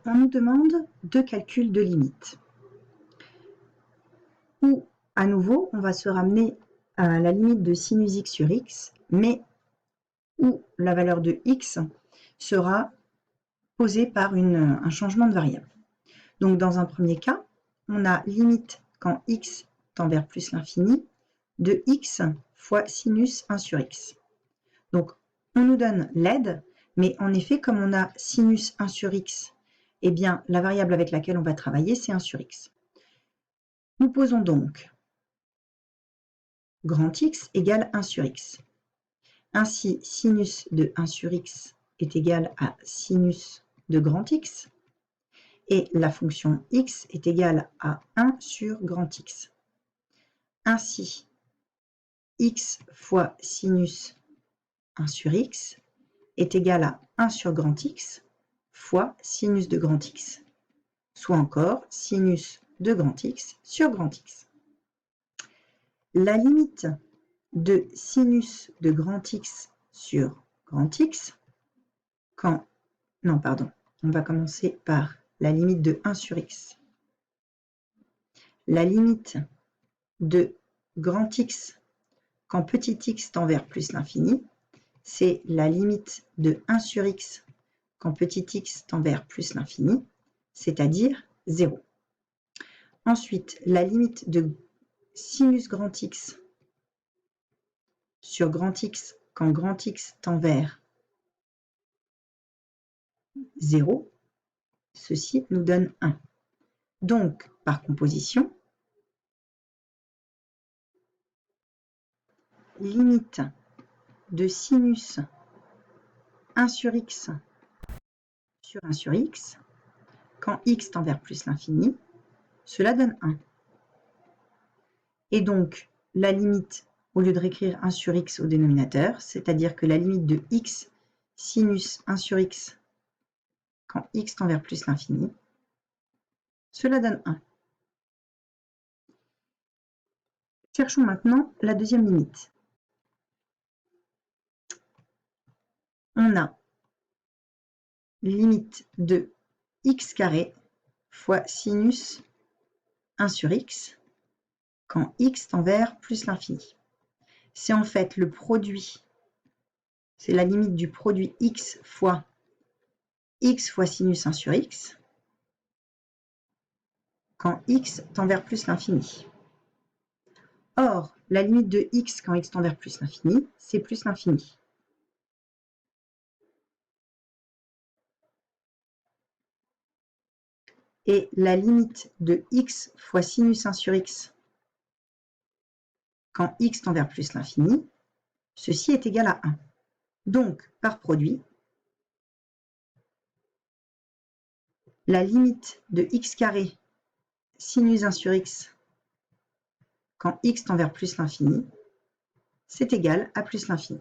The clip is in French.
on nous demande deux calculs de limite. Où, à nouveau, on va se ramener à la limite de sinus x sur x, mais où la valeur de x sera posée par un changement de variable. Donc, dans un premier cas, on a limite quand x tend vers plus l'infini de x fois sinus 1 sur x. Donc, on nous donne l'aide, mais en effet, comme on a sinus 1 sur x, eh bien, la variable avec laquelle on va travailler, c'est 1 sur x. Nous posons donc grand X égale 1 sur x. Ainsi, sinus de 1 sur x est égal à sinus de grand X, et la fonction x est égale à 1 sur grand X. Ainsi, x fois sinus 1 sur x est égal à 1 sur grand X fois sinus de grand X, soit encore sinus de grand X sur grand X. La limite de sinus de grand X sur grand X, on va commencer par la limite de 1 sur x. La limite de grand X quand petit x tend vers plus l'infini, c'est la limite de 1 sur x quand petit x tend vers plus l'infini, c'est-à-dire 0. Ensuite, la limite de sinus grand X sur grand X quand grand X tend vers 0, ceci nous donne 1. Donc, par composition, limite de sinus 1 sur x sur 1 sur x, quand x tend vers plus l'infini, cela donne 1. Et donc, la limite, au lieu de réécrire 1 sur x au dénominateur, c'est-à-dire que la limite de x sinus 1 sur x quand x tend vers plus l'infini, cela donne 1. Cherchons maintenant la deuxième limite. On a limite de x carré fois sinus 1 sur x quand x tend vers plus l'infini. C'est en fait le produit, c'est la limite du produit x fois sinus 1 sur x quand x tend vers plus l'infini. Or, la limite de x quand x tend vers plus l'infini, c'est plus l'infini. Et la limite de x fois sinus 1 sur x quand x tend vers plus l'infini, ceci est égal à 1. Donc, par produit, la limite de x carré sinus 1 sur x quand x tend vers plus l'infini, c'est égal à plus l'infini.